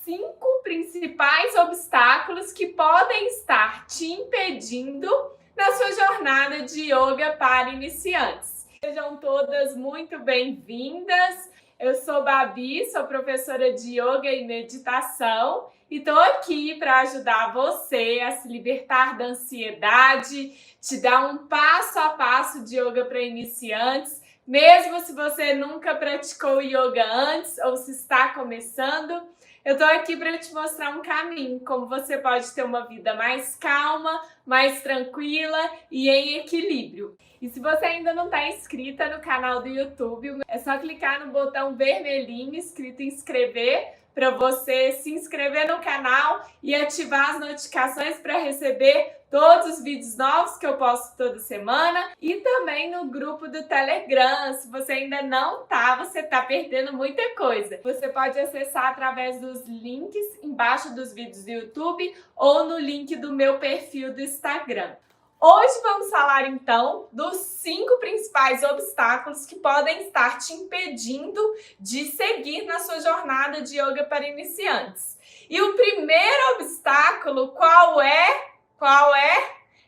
5 principais obstáculos que podem estar te impedindo na sua jornada de yoga para iniciantes. Sejam todas muito bem-vindas. Eu sou Babi, sou professora de yoga e meditação e estou aqui para ajudar você a se libertar da ansiedade, te dar um passo a passo de yoga para iniciantes, mesmo se você nunca praticou yoga antes ou se está começando. Eu tô aqui para te mostrar um caminho, como você pode ter uma vida mais calma, mais tranquila e em equilíbrio. E se você ainda não está inscrita no canal do YouTube, é só clicar no botão vermelhinho escrito inscrever para você se inscrever no canal e ativar as notificações para receber todos os vídeos novos que eu posto toda semana, e também no grupo do Telegram. Se você ainda não tá, você tá perdendo muita coisa. Você pode acessar através dos links embaixo dos vídeos do YouTube ou no link do meu perfil do Instagram. Hoje vamos falar então dos 5 principais obstáculos que podem estar te impedindo de seguir na sua jornada de yoga para iniciantes. E o primeiro obstáculo, qual é?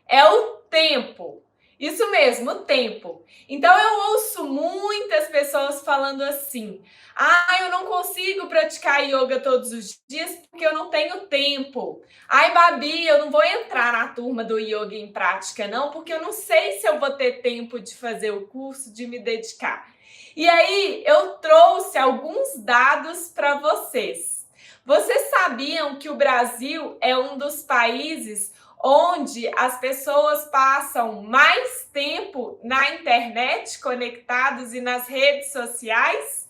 É o tempo. Isso mesmo, o tempo. Então eu ouço muitas pessoas falando assim: eu não consigo praticar yoga todos os dias porque eu não tenho tempo. Ai, Babi, eu não vou entrar na turma do yoga em prática não, porque eu não sei se eu vou ter tempo de fazer o curso, de me dedicar. E aí eu trouxe alguns dados para vocês. Vocês sabiam que o Brasil é um dos países onde as pessoas passam mais tempo na internet, conectados e nas redes sociais?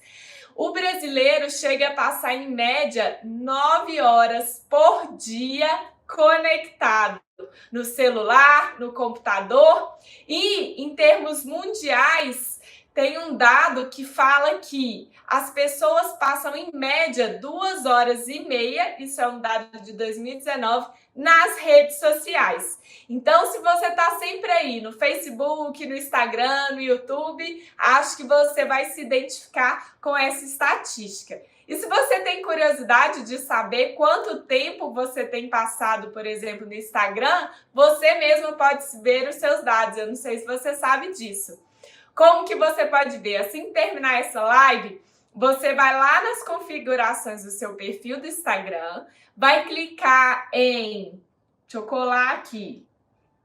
O brasileiro chega a passar, em média, 9 horas por dia conectado no celular, no computador. E, em termos mundiais, tem um dado que fala que as pessoas passam, em média, 2 horas e meia, isso é um dado de 2019, nas redes sociais. Então, se você está sempre aí no Facebook, no Instagram, no YouTube, acho que você vai se identificar com essa estatística. E se você tem curiosidade de saber quanto tempo você tem passado, por exemplo, no Instagram, você mesmo pode ver os seus dados. Eu não sei se você sabe disso. Como que você pode ver? Assim que terminar essa live, você vai lá nas configurações do seu perfil do Instagram, vai clicar em... Deixa eu colar aqui,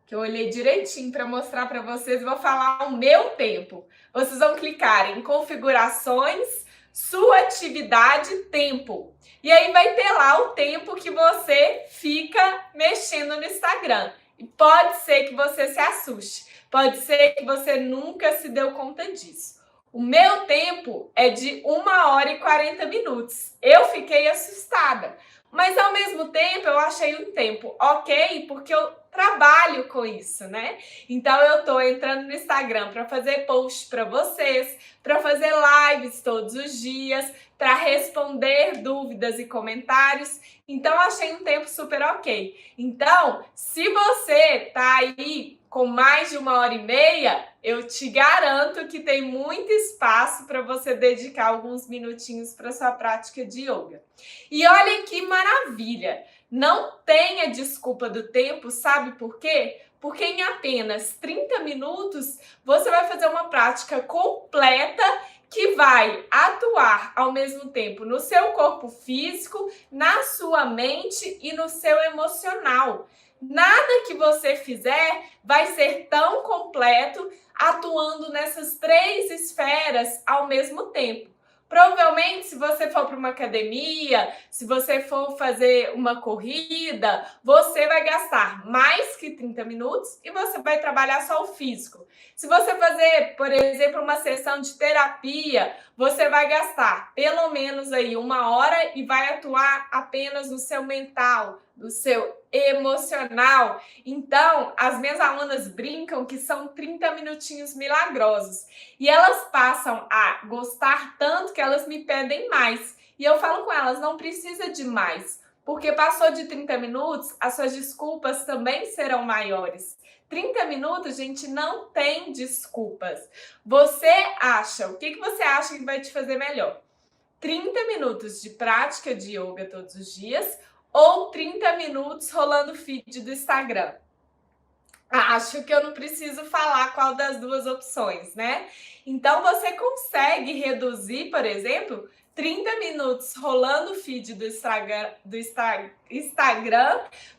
que eu olhei direitinho para mostrar para vocês, vou falar o meu tempo. Vocês vão clicar em configurações, sua atividade, tempo. E aí vai ter lá o tempo que você fica mexendo no Instagram. E pode ser que você se assuste, pode ser que você nunca se deu conta disso. O meu tempo é de 1 hora e 40 minutos. Eu fiquei assustada, mas ao mesmo tempo eu achei um tempo ok, porque eu trabalho com isso, né? Então eu tô entrando no Instagram para fazer posts para vocês, para fazer lives todos os dias, para responder dúvidas e comentários. Então eu achei um tempo super ok. Então, se você tá aí com mais de 1 hora e meia, eu te garanto que tem muito espaço para você dedicar alguns minutinhos para sua prática de yoga. E olha que maravilha! Não tenha desculpa do tempo, sabe por quê? Porque em apenas 30 minutos você vai fazer uma prática completa que vai atuar ao mesmo tempo no seu corpo físico, na sua mente e no seu emocional. Nada que você fizer vai ser tão completo atuando nessas 3 esferas ao mesmo tempo. Provavelmente, se você for para uma academia, se você for fazer uma corrida, você vai gastar mais que 30 minutos e você vai trabalhar só o físico. Se você fazer, por exemplo, uma sessão de terapia, você vai gastar pelo menos aí 1 hora e vai atuar apenas no seu mental, no seu emocional. Então, as minhas alunas brincam que são 30 minutinhos milagrosos. E elas passam a gostar tanto que elas me pedem mais. E eu falo com elas, não precisa de mais. Porque passou de 30 minutos, as suas desculpas também serão maiores. 30 minutos, gente, não tem desculpas. Você acha, o que você acha que vai te fazer melhor? 30 minutos de prática de yoga todos os dias ou 30 minutos rolando feed do Instagram? Acho que eu não preciso falar qual das duas opções, né? Então, você consegue reduzir, por exemplo, 30 minutos rolando o feed do Instagram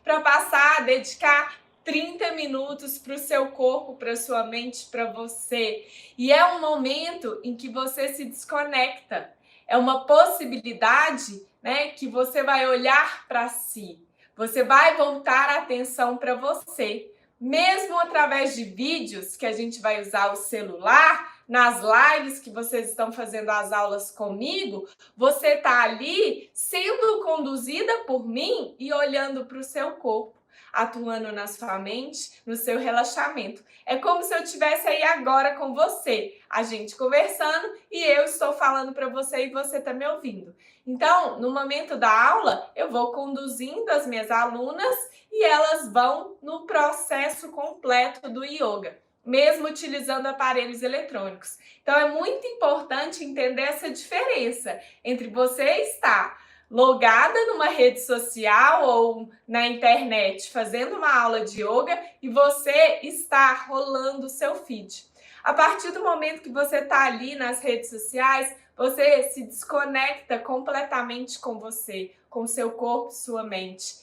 para passar a dedicar 30 minutos para o seu corpo, para a sua mente, para você. E é um momento em que você se desconecta. É uma possibilidade, né, que você vai olhar para si. Você vai voltar a atenção para você. Mesmo através de vídeos que a gente vai usar o celular, nas lives que vocês estão fazendo as aulas comigo, você está ali sendo conduzida por mim e olhando para o seu corpo, atuando na sua mente, no seu relaxamento. É como se eu estivesse aí agora com você, a gente conversando e eu estou falando para você e você está me ouvindo. Então, no momento da aula, eu vou conduzindo as minhas alunas e elas vão no processo completo do yoga, mesmo utilizando aparelhos eletrônicos. Então, é muito importante entender essa diferença entre você estar logada numa rede social ou na internet fazendo uma aula de yoga e você estar rolando o seu feed. A partir do momento que você está ali nas redes sociais, você se desconecta completamente com você, com seu corpo, sua mente.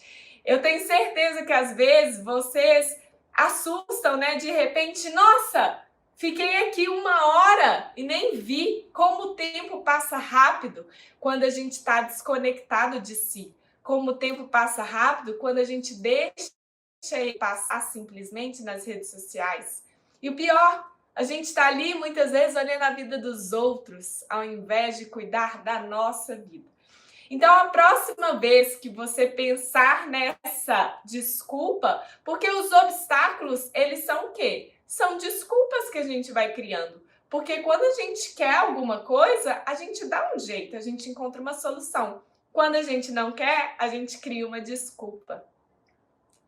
Eu tenho certeza que às vezes vocês assustam, né? De repente, nossa, fiquei aqui 1 hora e nem vi como o tempo passa rápido quando a gente está desconectado de si. Como o tempo passa rápido quando a gente deixa ele passar simplesmente nas redes sociais. E o pior, a gente está ali muitas vezes olhando a vida dos outros, ao invés de cuidar da nossa vida. Então, a próxima vez que você pensar nessa desculpa, porque os obstáculos, eles são o quê? São desculpas que a gente vai criando. Porque quando a gente quer alguma coisa, a gente dá um jeito, a gente encontra uma solução. Quando a gente não quer, a gente cria uma desculpa.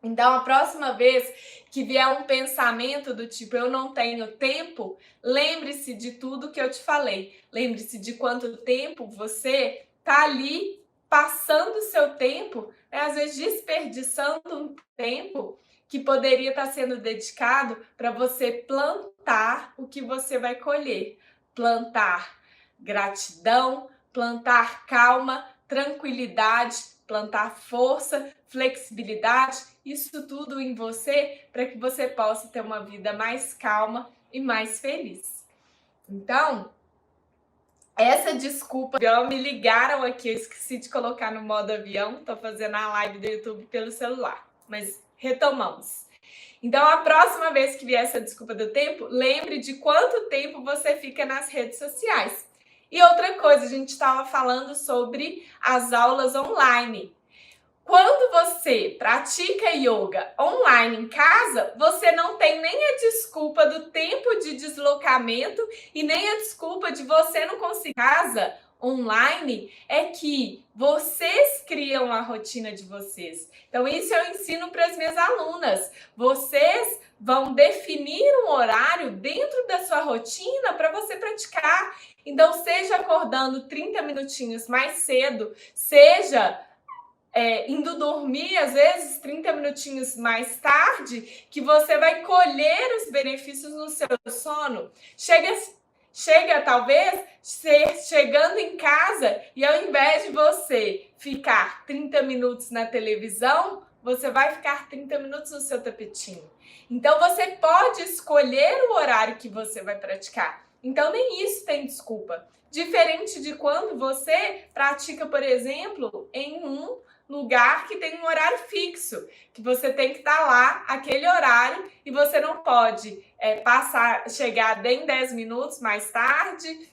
Então, a próxima vez que vier um pensamento do tipo, eu não tenho tempo, lembre-se de tudo que eu te falei. Lembre-se de quanto tempo você tá ali passando o seu tempo, né? Às vezes desperdiçando um tempo que poderia estar sendo dedicado para você plantar o que você vai colher. Plantar gratidão, plantar calma, tranquilidade, plantar força, flexibilidade, isso tudo em você para que você possa ter uma vida mais calma e mais feliz. Então, essa desculpa, me ligaram aqui, eu esqueci de colocar no modo avião, tô fazendo a live do YouTube pelo celular, mas retomamos. Então, a próxima vez que vier essa desculpa do tempo, lembre de quanto tempo você fica nas redes sociais. E outra coisa, a gente estava falando sobre as aulas online. Quando você pratica yoga online em casa, você não tem nem a desculpa do tempo de deslocamento e nem a desculpa de você não conseguir casa online, é que vocês criam a rotina de vocês. Então, isso eu ensino para as minhas alunas. Vocês vão definir um horário dentro da sua rotina para você praticar. Então, seja acordando 30 minutinhos mais cedo, seja indo dormir, às vezes, 30 minutinhos mais tarde, que você vai colher os benefícios no seu sono. Chega talvez, chegando em casa e ao invés de você ficar 30 minutos na televisão, você vai ficar 30 minutos no seu tapetinho. Então, você pode escolher o horário que você vai praticar. Então, nem isso tem desculpa. Diferente de quando você pratica, por exemplo, em um lugar que tem um horário fixo, que você tem que estar lá, aquele horário, e você não pode chegar em 10 minutos mais tarde,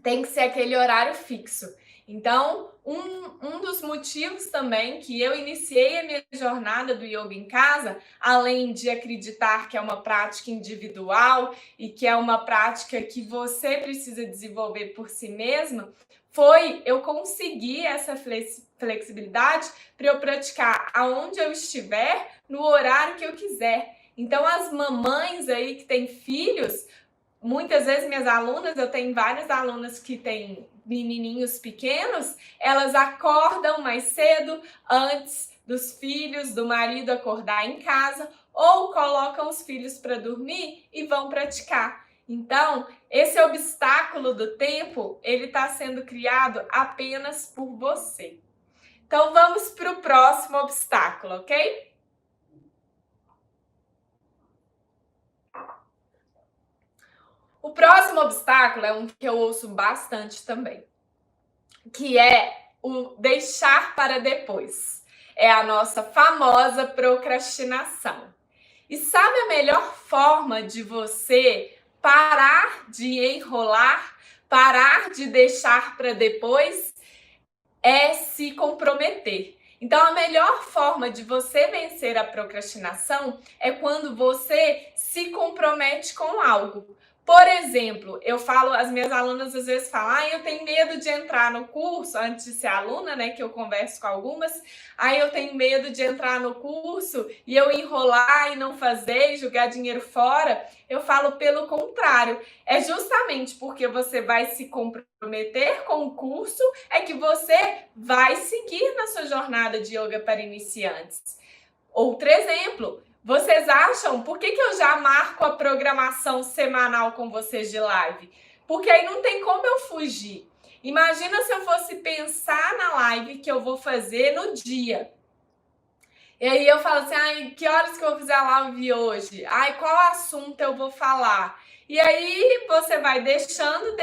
tem que ser aquele horário fixo. Então, um dos motivos também que eu iniciei a minha jornada do yoga em casa, além de acreditar que é uma prática individual e que é uma prática que você precisa desenvolver por si mesma, foi eu conseguir essa flexibilidade para eu praticar aonde eu estiver, no horário que eu quiser. Então, as mamães aí que têm filhos, muitas vezes minhas alunas, eu tenho várias alunas que têm menininhos pequenos, elas acordam mais cedo antes dos filhos, do marido acordar em casa, ou colocam os filhos para dormir e vão praticar. Então, esse obstáculo do tempo, ele está sendo criado apenas por você. Então, vamos para o próximo obstáculo, ok? O próximo obstáculo é um que eu ouço bastante também, que é o deixar para depois. É a nossa famosa procrastinação. E sabe a melhor forma de você parar de enrolar, parar de deixar para depois? É se comprometer. Então, a melhor forma de você vencer a procrastinação é quando você se compromete com algo. Por exemplo, eu falo, as minhas alunas às vezes falam, eu tenho medo de entrar no curso, antes de ser aluna, né, que eu converso com algumas, eu tenho medo de entrar no curso e eu enrolar e não fazer, e jogar dinheiro fora. Eu falo pelo contrário, é justamente porque você vai se comprometer com o curso, é que você vai seguir na sua jornada de yoga para iniciantes. Outro exemplo, vocês acham, por que eu já marco a programação semanal com vocês de live? Porque aí não tem como eu fugir. Imagina se eu fosse pensar na live que eu vou fazer no dia. E aí eu falo assim, que horas que eu vou fazer a live hoje? Qual assunto eu vou falar? E aí você vai deixando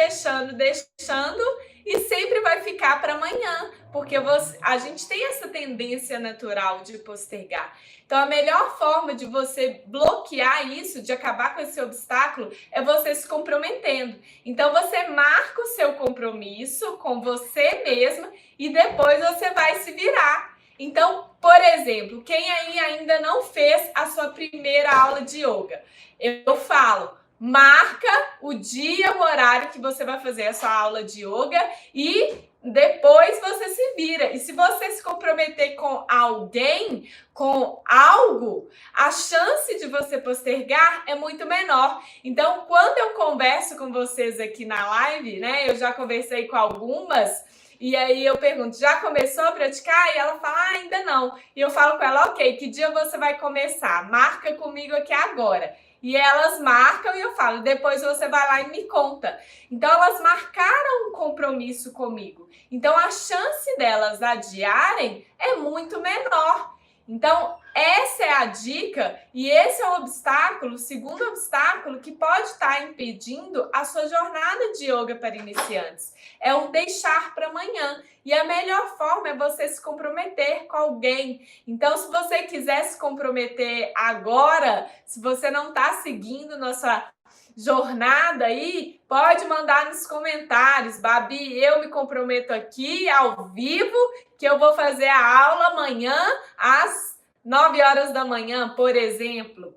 e sempre vai ficar para amanhã, porque a gente tem essa tendência natural de postergar. Então, a melhor forma de você bloquear isso, de acabar com esse obstáculo, é você se comprometendo. Então, você marca o seu compromisso com você mesma e depois você vai se virar. Então, por exemplo, quem aí ainda não fez a sua primeira aula de yoga, eu falo, marca o dia, o horário que você vai fazer a sua aula de yoga e depois você se vira. E se você se comprometer com alguém, com algo, a chance de você postergar é muito menor. Então, quando eu converso com vocês aqui na live, né, eu já conversei com algumas, e aí eu pergunto, já começou a praticar? E ela fala, ainda não. E eu falo com ela, ok, que dia você vai começar? Marca comigo aqui agora. E elas marcam e eu falo, depois você vai lá e me conta. Então, elas marcaram um compromisso comigo. Então, a chance delas adiarem é muito menor. Então, essa é a dica e esse é o obstáculo, o segundo obstáculo que pode estar impedindo a sua jornada de yoga para iniciantes. É o deixar para amanhã. E a melhor forma é você se comprometer com alguém. Então, se você quiser se comprometer agora, se você não está seguindo nossa jornada aí, pode mandar nos comentários. Babi, eu me comprometo aqui ao vivo que eu vou fazer a aula amanhã às 9 horas da manhã, por exemplo.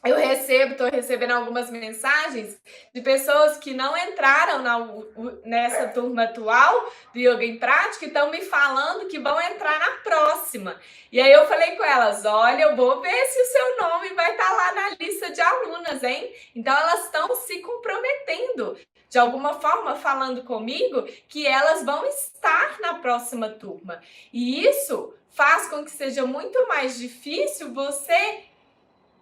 Estou recebendo algumas mensagens de pessoas que não entraram nessa turma atual do Yoga em Prática e estão me falando que vão entrar na próxima. E aí eu falei com elas, olha, eu vou ver se o seu nome vai estar lá na lista de alunas, hein? Então elas estão se comprometendo, de alguma forma falando comigo que elas vão estar na próxima turma. E isso faz com que seja muito mais difícil você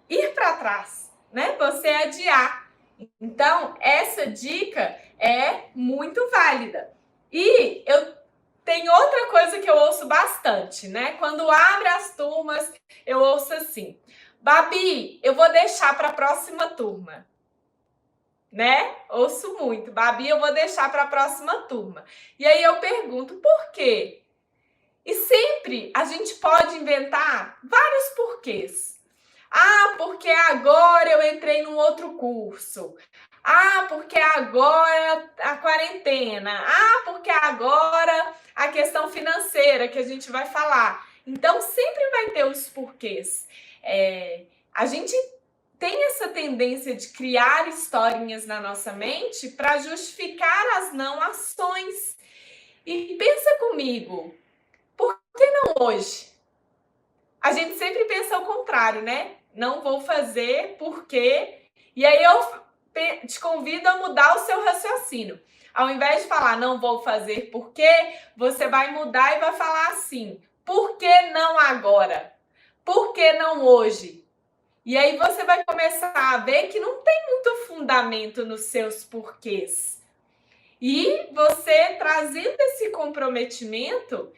ir para trás, né? Você adiar. Então, essa dica é muito válida. E eu tenho outra coisa que eu ouço bastante, né? Quando abre as turmas, eu ouço assim, Babi, eu vou deixar para a próxima turma. Né? Ouço muito. Babi, eu vou deixar para a próxima turma. E aí eu pergunto, por quê? E sempre a gente pode inventar vários porquês. Porque agora eu entrei num outro curso. Porque agora a quarentena. Porque agora a questão financeira que a gente vai falar. Então, sempre vai ter os porquês. A gente tem essa tendência de criar historinhas na nossa mente para justificar as não ações. E pensa comigo, por que não hoje? A gente sempre pensa ao contrário, né? Não vou fazer porque... E aí eu te convido a mudar o seu raciocínio. Ao invés de falar não vou fazer porque, você vai mudar e vai falar assim: por que não agora? Por que não hoje? E aí você vai começar a ver que não tem muito fundamento nos seus porquês. E você trazendo esse comprometimento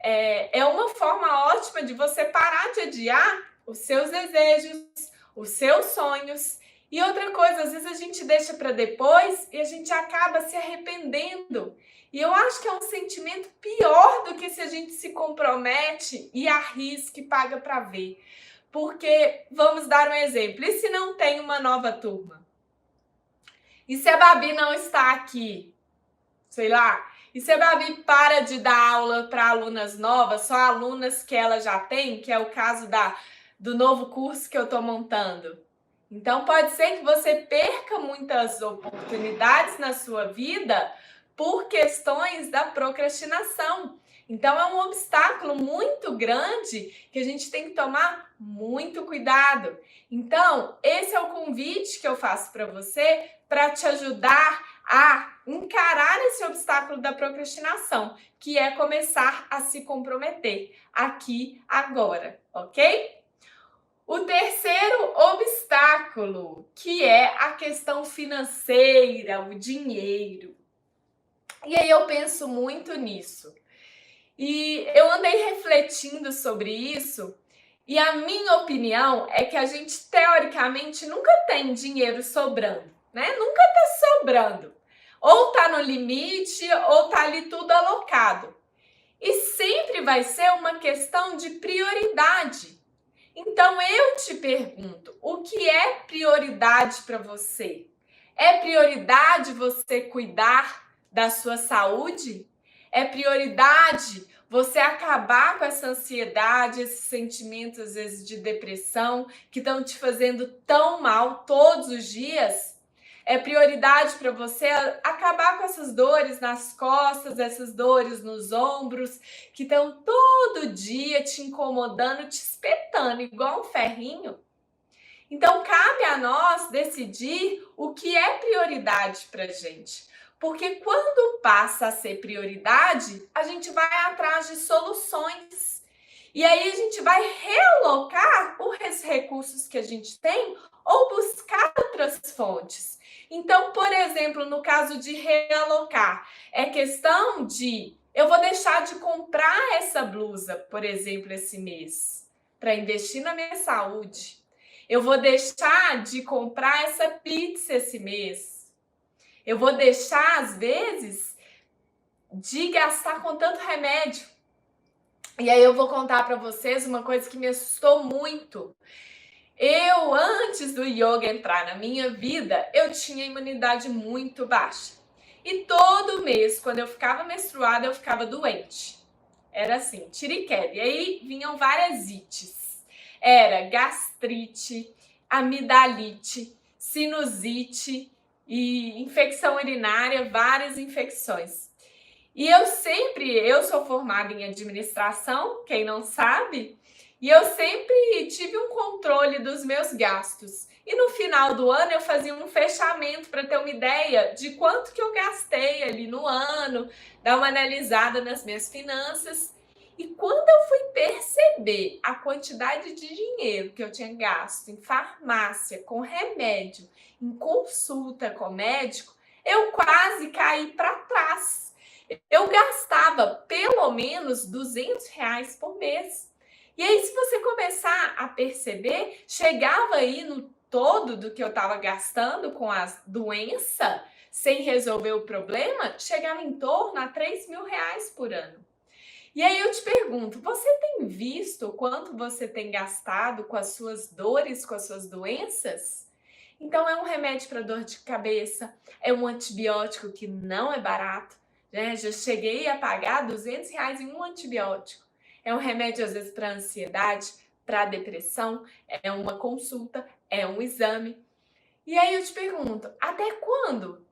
é uma forma ótima de você parar de adiar os seus desejos, os seus sonhos. E outra coisa, às vezes a gente deixa para depois e a gente acaba se arrependendo. E eu acho que é um sentimento pior do que se a gente se compromete e arrisca e paga para ver. Porque, vamos dar um exemplo, e se não tem uma nova turma? E se a Babi não está aqui? Sei lá. E se a Babi para de dar aula para alunas novas, só alunas que ela já tem, que é o caso do novo curso que eu estou montando? Então, pode ser que você perca muitas oportunidades na sua vida por questões da procrastinação. Então, é um obstáculo muito grande que a gente tem que tomar muito cuidado. Então, esse é o convite que eu faço para você para te ajudar a encarar esse obstáculo da procrastinação, que é começar a se comprometer aqui, agora, ok? O terceiro obstáculo, que é a questão financeira, o dinheiro. E aí eu penso muito nisso. E eu andei refletindo sobre isso, e a minha opinião é que a gente, teoricamente, nunca tem dinheiro sobrando, né? Nunca tá sobrando. Ou tá no limite, ou tá ali tudo alocado. E sempre vai ser uma questão de prioridade. Então eu te pergunto, o que é prioridade para você? É prioridade você cuidar da sua saúde? É prioridade você acabar com essa ansiedade, esses sentimentos, às vezes, de depressão que estão te fazendo tão mal todos os dias? É prioridade para você acabar com essas dores nas costas, essas dores nos ombros, que estão todo dia te incomodando, te espetando, igual um ferrinho? Então, cabe a nós decidir o que é prioridade para a gente. Porque quando passa a ser prioridade, a gente vai atrás de soluções. E aí a gente vai realocar os recursos que a gente tem ou buscar outras fontes. Então, por exemplo, no caso de realocar, é questão de eu vou deixar de comprar essa blusa, por exemplo, esse mês, para investir na minha saúde. Eu vou deixar de comprar essa pizza esse mês. Eu vou deixar, às vezes, de gastar com tanto remédio. E aí eu vou contar para vocês uma coisa que me assustou muito. Eu, antes do yoga entrar na minha vida, eu tinha imunidade muito baixa. E todo mês, quando eu ficava menstruada, eu ficava doente. Era assim, tira e queda. E aí vinham várias ites. Era gastrite, amidalite, sinusite e infecção urinária, várias infecções. E eu sou formada em administração, quem não sabe, e eu sempre tive um controle dos meus gastos. E no final do ano eu fazia um fechamento para ter uma ideia de quanto que eu gastei ali no ano, dar uma analisada nas minhas finanças. E quando eu fui perceber a quantidade de dinheiro que eu tinha gasto em farmácia, com remédio, em consulta com médico, eu quase caí para trás. Eu gastava pelo menos R$ 200 por mês. E aí, se você começar a perceber, chegava aí no todo do que eu estava gastando com a doença, sem resolver o problema, chegava em torno a R$ 3.000 por ano. E aí eu te pergunto, você tem visto o quanto você tem gastado com as suas dores, com as suas doenças? Então é um remédio para dor de cabeça, é um antibiótico que não é barato, né? Já cheguei a pagar R$ 200 em um antibiótico. É um remédio às vezes para ansiedade, para depressão, é uma consulta, é um exame. E aí eu te pergunto, até quando?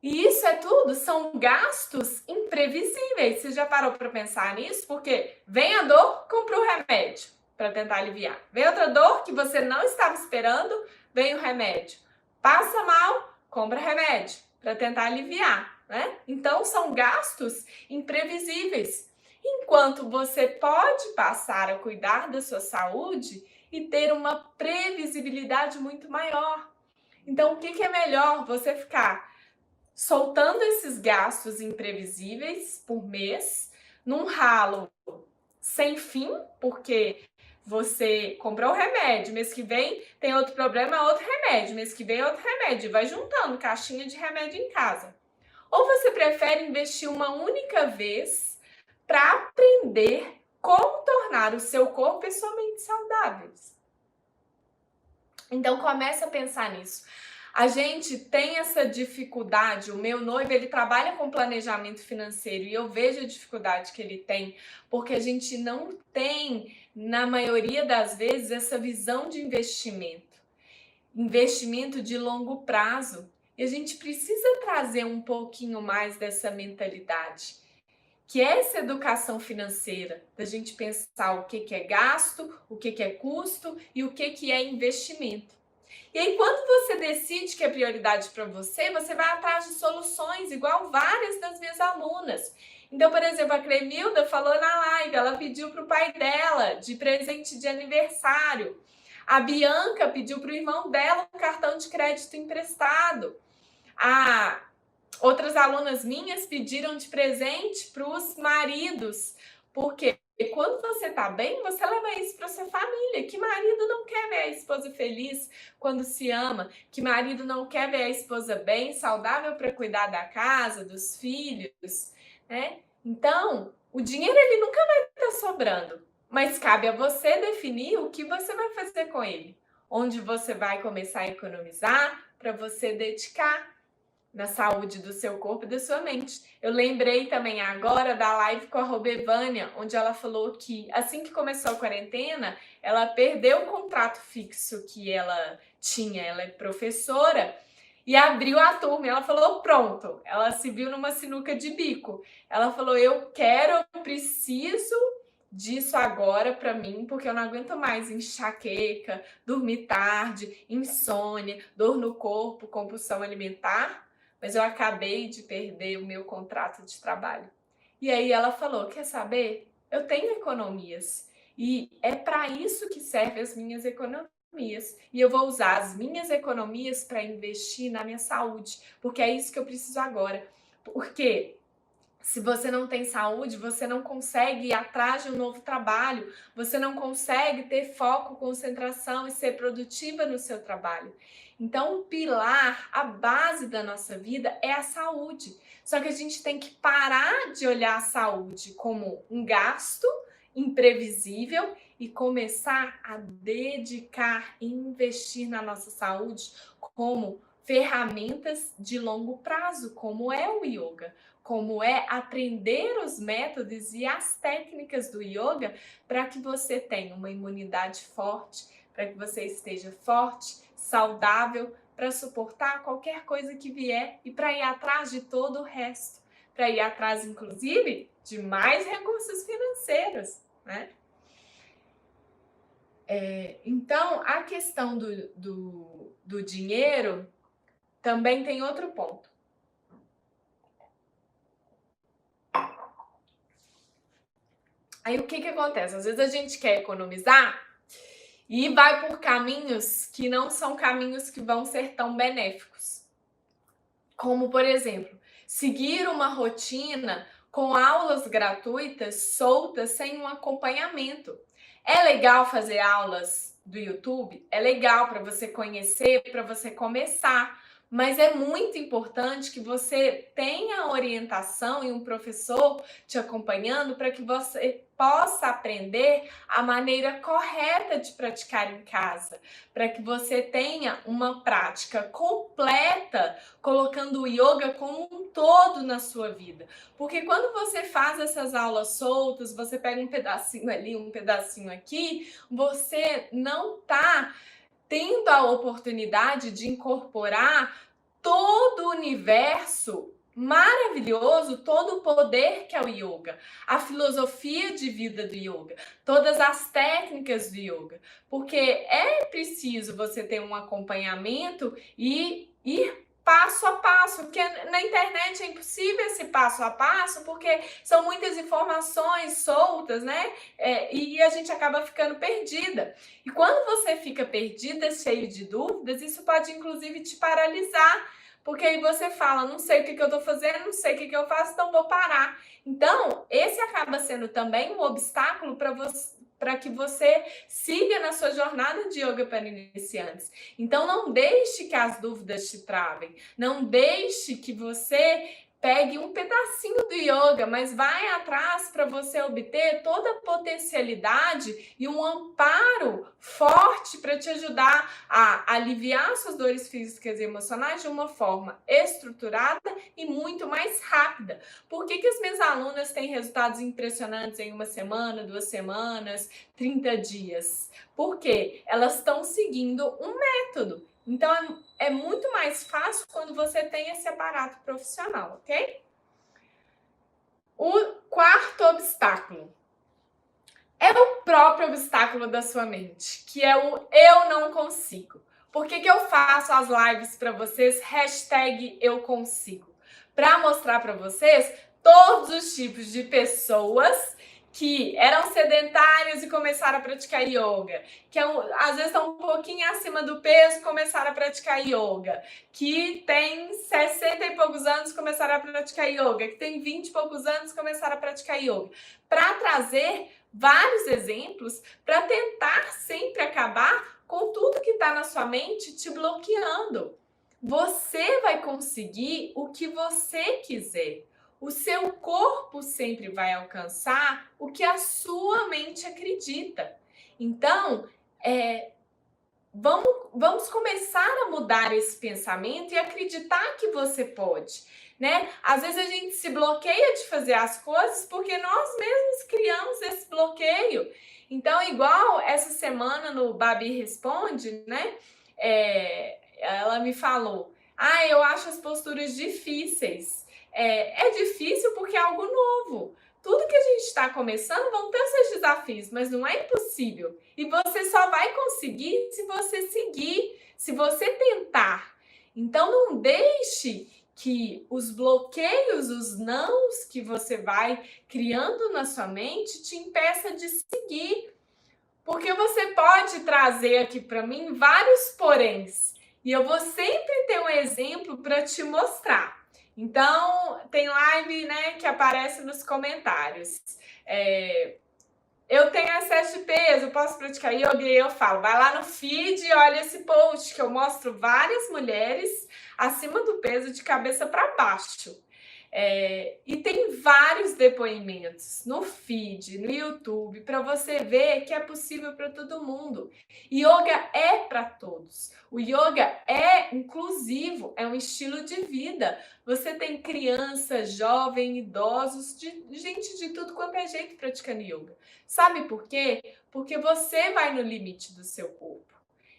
E isso é tudo, são gastos imprevisíveis. Você já parou para pensar nisso? Porque vem a dor, compra o remédio para tentar aliviar. Vem outra dor que você não estava esperando, vem o remédio. Passa mal, compra remédio para tentar aliviar. né? Então, são gastos imprevisíveis. Enquanto você pode passar a cuidar da sua saúde e ter uma previsibilidade muito maior. Então, o que é melhor? Você ficar soltando esses gastos imprevisíveis por mês, num ralo sem fim, porque você comprou o remédio, mês que vem tem outro problema, outro remédio, mês que vem outro remédio, vai juntando caixinha de remédio em casa. Ou você prefere investir uma única vez para aprender como tornar o seu corpo e sua mente saudáveis? Então começa a pensar nisso. A gente tem essa dificuldade, o meu noivo, ele trabalha com planejamento financeiro e eu vejo a dificuldade que ele tem, porque a gente não tem, na maioria das vezes, essa visão de investimento de longo prazo. E a gente precisa trazer um pouquinho mais dessa mentalidade, que é essa educação financeira, da gente pensar o que é gasto, o que é custo e o que é investimento. E aí, quando você decide que é prioridade para você, você vai atrás de soluções, igual várias das minhas alunas. Então, por exemplo, a Cremilda falou na live, ela pediu para o pai dela de presente de aniversário. A Bianca pediu para o irmão dela um cartão de crédito emprestado. Outras alunas minhas pediram de presente para os maridos, porque quando você tá bem, você leva isso para sua família. Que marido não quer ver a esposa feliz quando se ama? Que marido não quer ver a esposa bem, saudável para cuidar da casa, dos filhos, né? Então, o dinheiro ele nunca vai estar sobrando, mas cabe a você definir o que você vai fazer com ele. Onde você vai começar a economizar para você dedicar na saúde do seu corpo e da sua mente. Eu lembrei também agora da live com a Robevânia, onde ela falou que assim que começou a quarentena, ela perdeu o contrato fixo que ela tinha, ela é professora, e abriu a turma. Ela falou, pronto, ela se viu numa sinuca de bico. Ela falou, eu preciso disso agora para mim, porque eu não aguento mais enxaqueca, dormir tarde, insônia, dor no corpo, compulsão alimentar, mas eu acabei de perder o meu contrato de trabalho. E aí ela falou, quer saber? Eu tenho economias e é para isso que servem as minhas economias. E eu vou usar as minhas economias para investir na minha saúde, porque é isso que eu preciso agora. Porque se você não tem saúde, você não consegue ir atrás de um novo trabalho, você não consegue ter foco, concentração e ser produtiva no seu trabalho. Então, o pilar, a base da nossa vida é a saúde. Só que a gente tem que parar de olhar a saúde como um gasto imprevisível e começar a dedicar e investir na nossa saúde como ferramentas de longo prazo, como é o yoga, como é aprender os métodos e as técnicas do yoga para que você tenha uma imunidade forte, para que você esteja forte, saudável, para suportar qualquer coisa que vier e para ir atrás de todo o resto, para ir atrás, inclusive, de mais recursos financeiros, né? Então, a questão do dinheiro também tem outro ponto. Aí o que acontece? Às vezes a gente quer economizar e vai por caminhos que não são caminhos que vão ser tão benéficos. Como, por exemplo, seguir uma rotina com aulas gratuitas, soltas, sem um acompanhamento. É legal fazer aulas do YouTube? É legal para você conhecer, para você começar. Mas é muito importante que você tenha orientação e um professor te acompanhando para que você possa aprender a maneira correta de praticar em casa, para que você tenha uma prática completa, colocando o yoga como um todo na sua vida. Porque quando você faz essas aulas soltas, você pega um pedacinho ali, um pedacinho aqui, você não está tendo a oportunidade de incorporar todo o universo maravilhoso, todo o poder que é o yoga, a filosofia de vida do yoga, todas as técnicas do yoga, porque é preciso você ter um acompanhamento e ir passo a passo, porque na internet é impossível esse passo a passo, porque são muitas informações soltas, né? E a gente acaba ficando perdida. E quando você fica perdida, cheio de dúvidas, isso pode inclusive te paralisar, porque aí você fala, não sei o que eu estou fazendo, não sei o que eu faço, então vou parar. Então, esse acaba sendo também um obstáculo para que você siga na sua jornada de yoga para iniciantes. Então, não deixe que as dúvidas te travem. Não deixe que você pegue um pedacinho do yoga, mas vai atrás para você obter toda a potencialidade e um amparo forte para te ajudar a aliviar suas dores físicas e emocionais de uma forma estruturada e muito mais rápida. Por que as minhas alunas têm resultados impressionantes em 1 semana, 2 semanas, 30 dias? Porque elas estão seguindo um método. Então, é muito mais fácil quando você tem esse aparato profissional, ok? O quarto obstáculo é o próprio obstáculo da sua mente, que é o eu não consigo. Por que eu faço as lives para vocês, #eu consigo? Para mostrar para vocês todos os tipos de pessoas que eram sedentários e começaram a praticar yoga, que às vezes estão um pouquinho acima do peso e começaram a praticar yoga, que tem 60 e poucos anos e começaram a praticar yoga, que tem 20 e poucos anos e começaram a praticar yoga, para trazer vários exemplos para tentar sempre acabar com tudo que está na sua mente te bloqueando. Você vai conseguir o que você quiser. O seu corpo sempre vai alcançar o que a sua mente acredita. Então, vamos começar a mudar esse pensamento e acreditar que você pode, né? Às vezes a gente se bloqueia de fazer as coisas porque nós mesmos criamos esse bloqueio. Então, igual essa semana no Babi Responde, né? Ela me falou, eu acho as posturas difíceis. É difícil porque é algo novo. Tudo que a gente está começando vão ter seus desafios, mas não é impossível. E você só vai conseguir se você seguir, se você tentar. Então, não deixe que os bloqueios, os nãos que você vai criando na sua mente te impeça de seguir. Porque você pode trazer aqui para mim vários poréns. E eu vou sempre ter um exemplo para te mostrar. Então, tem live, né, que aparece nos comentários. Eu tenho excesso de peso, posso praticar yoga? E eu falo, vai lá no feed e olha esse post que eu mostro várias mulheres acima do peso de cabeça para baixo. E tem vários depoimentos no feed, no YouTube, para você ver que é possível para todo mundo. Yoga é para todos. O yoga é inclusivo, é um estilo de vida. Você tem criança, jovem, idosos, gente de tudo quanto é jeito praticando yoga. Sabe por quê? Porque você vai no limite do seu corpo.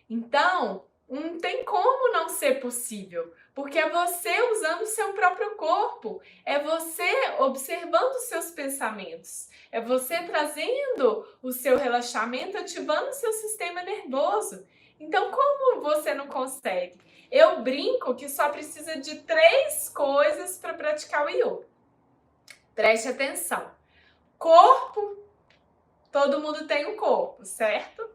Então, não tem como não ser possível, porque é você usando o seu próprio corpo, é você observando os seus pensamentos, é você trazendo o seu relaxamento, ativando o seu sistema nervoso. Então, como você não consegue? Eu brinco que só precisa de 3 coisas para praticar o yoga. Preste atenção. Corpo, todo mundo tem um corpo, certo?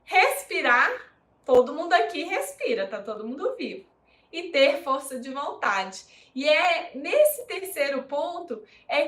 Respirar. Todo mundo aqui respira, tá todo mundo vivo. E ter força de vontade. E é nesse terceiro ponto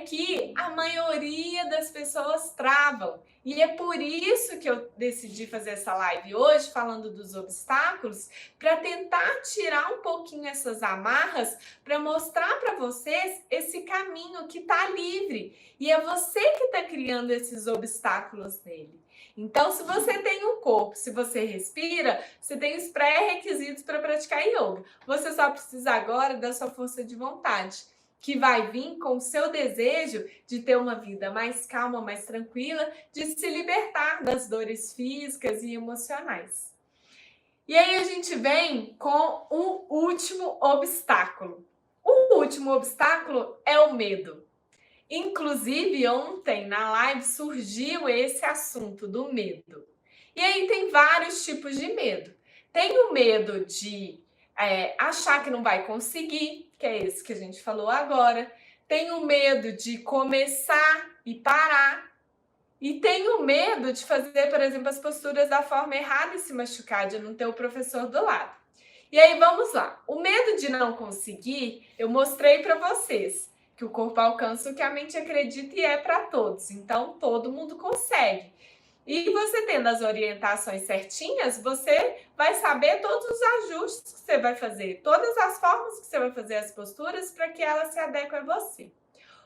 que a maioria das pessoas travam. E é por isso que eu decidi fazer essa live hoje, falando dos obstáculos, para tentar tirar um pouquinho essas amarras, para mostrar para vocês esse caminho que está livre. E é você que está criando esses obstáculos nele. Então, se você tem um corpo, se você respira, você tem os pré-requisitos para praticar yoga. Você só precisa agora da sua força de vontade, que vai vir com o seu desejo de ter uma vida mais calma, mais tranquila, de se libertar das dores físicas e emocionais. E aí a gente vem com o último obstáculo. O último obstáculo é o medo. Inclusive, ontem na live surgiu esse assunto do medo. E aí tem vários tipos de medo. Tem o medo de achar que não vai conseguir, que é esse que a gente falou agora. Tenho medo de começar e parar. E tenho medo de fazer, por exemplo, as posturas da forma errada e se machucar, de não ter o professor do lado. E aí, vamos lá. O medo de não conseguir, eu mostrei para vocês que o corpo alcança o que a mente acredita e é para todos. Então, todo mundo consegue. E você tendo as orientações certinhas, você vai saber todos os ajustes que você vai fazer, todas as formas que você vai fazer as posturas para que elas se adequem a você.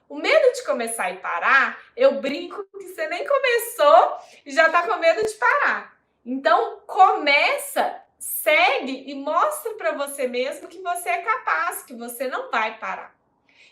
O medo de começar e parar, eu brinco que você nem começou e já está com medo de parar. Então, começa, segue e mostra para você mesmo que você é capaz, que você não vai parar.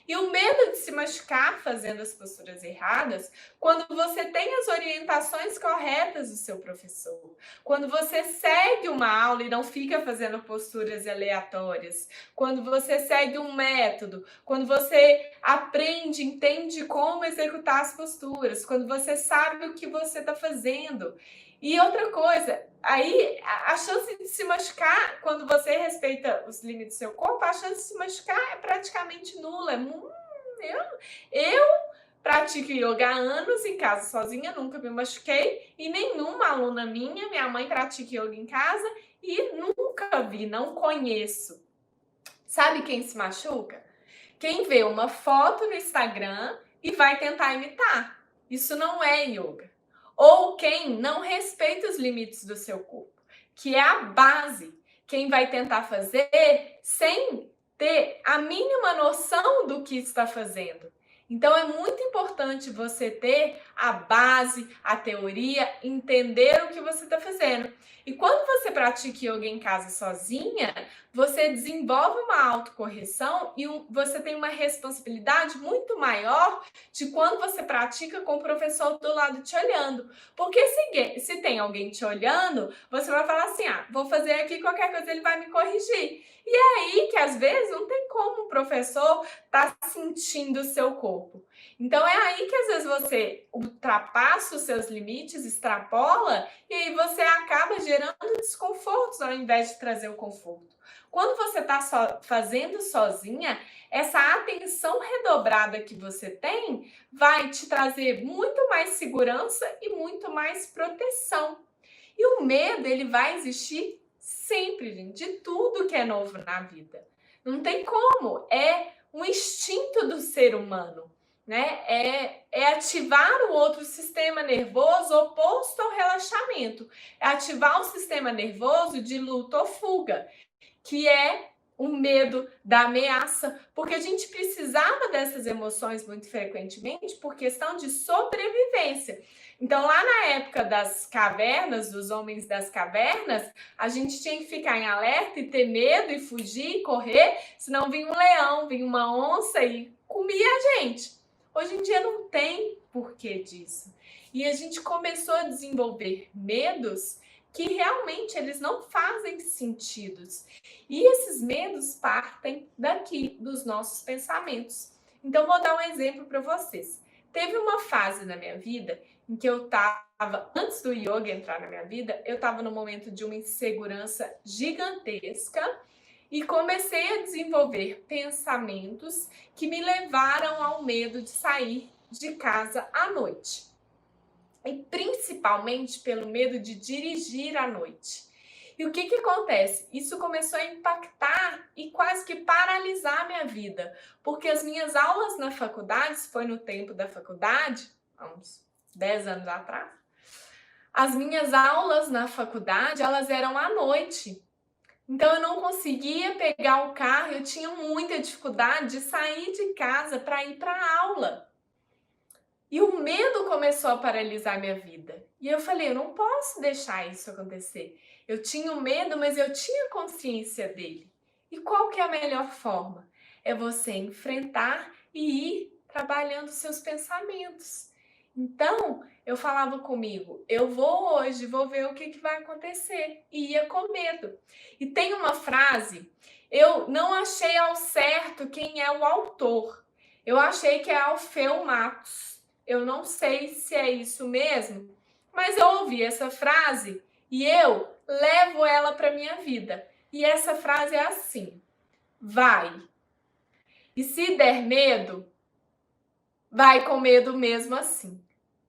E o medo de se machucar fazendo as posturas erradas, quando você tem as orientações corretas do seu professor, quando você segue uma aula e não fica fazendo posturas aleatórias, quando você segue um método, quando você aprende, entende como executar as posturas, quando você sabe o que você está fazendo. E outra coisa, aí a chance de se machucar, quando você respeita os limites do seu corpo, a chance de se machucar é praticamente nula. Eu pratico yoga há anos em casa sozinha, nunca me machuquei. E nenhuma aluna minha mãe pratica yoga em casa e nunca vi, não conheço. Sabe quem se machuca? Quem vê uma foto no Instagram e vai tentar imitar. Isso não é yoga. Ou quem não respeita os limites do seu corpo, que é a base. Quem vai tentar fazer sem ter a mínima noção do que está fazendo. Então, é muito importante você ter a base, a teoria, entender o que você está fazendo. E quando você pratica yoga em casa sozinha, você desenvolve uma autocorreção e você tem uma responsabilidade muito maior de quando você pratica com o professor do lado te olhando. Porque se tem alguém te olhando, você vai falar assim, vou fazer aqui qualquer coisa, ele vai me corrigir. E é aí que às vezes não tem como o professor tá sentindo o seu corpo. Então é aí que às vezes você ultrapassa os seus limites, extrapola, e aí você acaba gerando desconfortos ao invés de trazer o conforto. Quando você está fazendo sozinha, essa atenção redobrada que você tem vai te trazer muito mais segurança e muito mais proteção. E o medo, ele vai existir sempre, gente, de tudo que é novo na vida. Não tem como, é um instinto do ser humano, né? É ativar o outro sistema nervoso oposto ao relaxamento. É ativar o sistema nervoso de luta ou fuga, que é o medo da ameaça, porque a gente precisava dessas emoções muito frequentemente por questão de sobrevivência. Então, lá na época das cavernas, dos homens das cavernas, a gente tinha que ficar em alerta e ter medo e fugir e correr, senão vinha um leão, vinha uma onça e comia a gente. Hoje em dia não tem porquê disso. E a gente começou a desenvolver medos que realmente eles não fazem sentido. E esses medos partem daqui, dos nossos pensamentos. Então, vou dar um exemplo para vocês. Teve uma fase na minha vida em que eu estava, antes do yoga entrar na minha vida, eu estava num momento de uma insegurança gigantesca e comecei a desenvolver pensamentos que me levaram ao medo de sair de casa à noite. E principalmente pelo medo de dirigir à noite. E o que acontece? Isso começou a impactar e quase que paralisar a minha vida, porque as minhas aulas na faculdade, foi no tempo da faculdade, há uns 10 anos atrás, as minhas aulas na faculdade, elas eram à noite. Então eu não conseguia pegar o carro, eu tinha muita dificuldade de sair de casa para ir para a aula. E o medo começou a paralisar minha vida. E eu falei, eu não posso deixar isso acontecer. Eu tinha o medo, mas eu tinha consciência dele. E qual que é a melhor forma? É você enfrentar e ir trabalhando seus pensamentos. Então, eu falava comigo, eu vou hoje, vou ver o que vai acontecer. E ia com medo. E tem uma frase, eu não achei ao certo quem é o autor. Eu achei que é Alfeu Matos. Eu não sei se é isso mesmo, mas eu ouvi essa frase e eu levo ela para minha vida. E essa frase é assim: vai. E se der medo, vai com medo mesmo assim.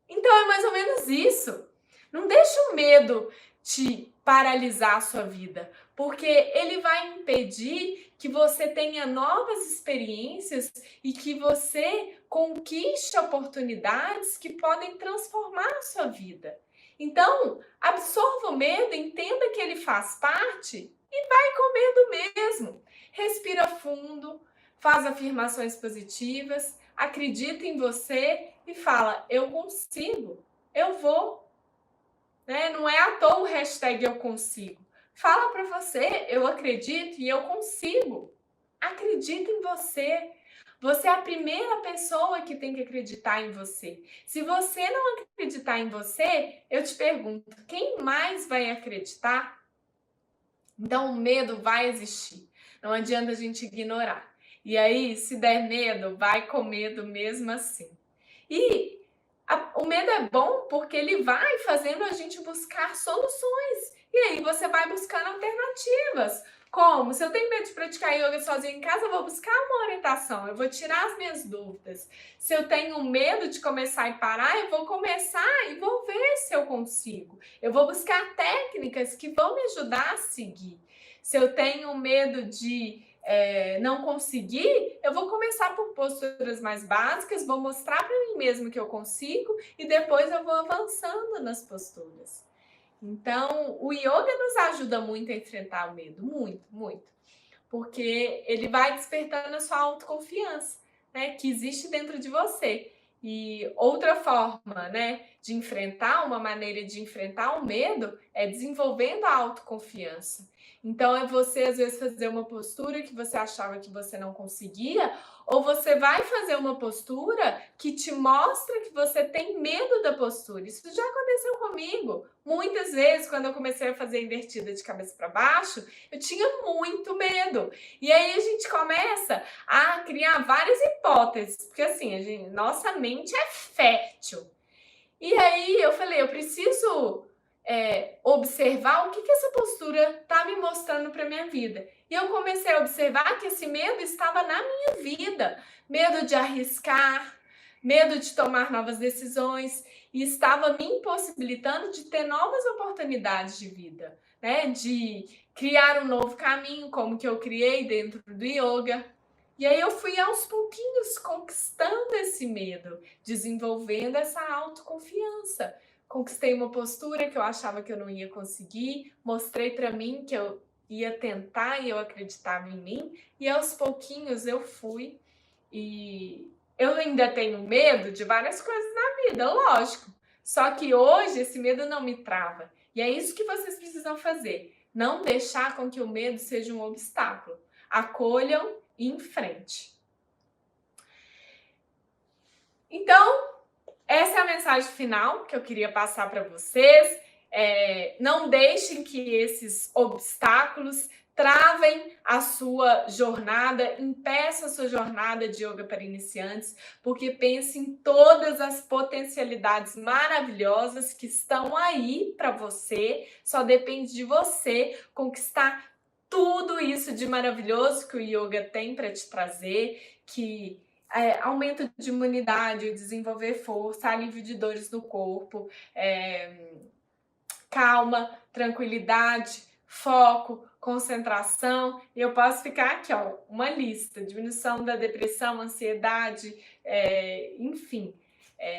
Então é mais ou menos isso. Não deixe o medo te paralisar a sua vida, porque ele vai impedir que você tenha novas experiências e que você conquiste oportunidades que podem transformar a sua vida. Então, absorva o medo, entenda que ele faz parte e vai com medo mesmo. Respira fundo, faz afirmações positivas, acredita em você e fala: eu consigo, eu vou. Né? Não é à toa o hashtag eu consigo. Fala para você: eu acredito e eu consigo. Acredita em você. Você é a primeira pessoa que tem que acreditar em você. Se você não acreditar em você, eu te pergunto: quem mais vai acreditar? Então o medo vai existir. Não adianta a gente ignorar. E aí, se der medo, vai com medo mesmo assim. E o medo é bom porque ele vai fazendo a gente buscar soluções. E aí você vai buscando alternativas. Como? Se eu tenho medo de praticar yoga sozinha em casa, eu vou buscar uma orientação, eu vou tirar as minhas dúvidas. Se eu tenho medo de começar e parar, eu vou começar e vou ver se eu consigo. Eu vou buscar técnicas que vão me ajudar a seguir. Se eu tenho medo de não conseguir, eu vou começar por posturas mais básicas, vou mostrar para mim mesmo que eu consigo e depois eu vou avançando nas posturas. Então, o yoga nos ajuda muito a enfrentar o medo, muito, muito, porque ele vai despertando a sua autoconfiança, né, que existe dentro de você. E outra forma, né, de enfrentar, uma maneira de enfrentar o medo é desenvolvendo a autoconfiança. Então é você às vezes fazer uma postura que você achava que você não conseguia, ou você vai fazer uma postura que te mostra que você tem medo da postura. Isso já aconteceu comigo. Muitas vezes, quando eu comecei a fazer invertida de cabeça para baixo, eu tinha muito medo. E aí a gente começa a criar várias hipóteses, porque assim, nossa mente é fértil. E aí eu falei, eu preciso observar o que essa postura está me mostrando para minha vida. E eu comecei a observar que esse medo estava na minha vida. Medo de arriscar, medo de tomar novas decisões, e estava me impossibilitando de ter novas oportunidades de vida, né? De criar um novo caminho, como que eu criei dentro do yoga. E aí eu fui aos pouquinhos conquistando esse medo, desenvolvendo essa autoconfiança. Conquistei uma postura que eu achava que eu não ia conseguir, mostrei para mim que eu ia tentar e eu acreditava em mim, e aos pouquinhos eu fui. E eu ainda tenho medo de várias coisas na vida, lógico. Só que hoje esse medo não me trava. E é isso que vocês precisam fazer. Não deixar com que o medo seja um obstáculo. Acolham e em frente. Então, essa é a mensagem final que eu queria passar para vocês. Não deixem que esses obstáculos travem a sua jornada, impeçam a sua jornada de yoga para iniciantes, porque pense em todas as potencialidades maravilhosas que estão aí para você. Só depende de você conquistar tudo isso de maravilhoso que o yoga tem para te trazer, que aumento de imunidade, desenvolver força, alívio de dores no corpo, calma, tranquilidade, foco, concentração. E eu posso ficar aqui, ó, uma lista: diminuição da depressão, ansiedade, enfim.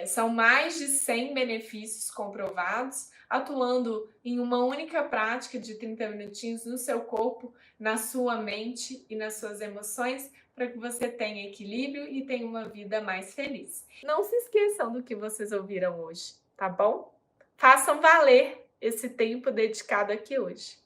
São mais de 100 benefícios comprovados, atuando em uma única prática de 30 minutinhos no seu corpo, na sua mente e nas suas emoções, para que você tenha equilíbrio e tenha uma vida mais feliz. Não se esqueçam do que vocês ouviram hoje, tá bom? Façam valer esse tempo dedicado aqui hoje.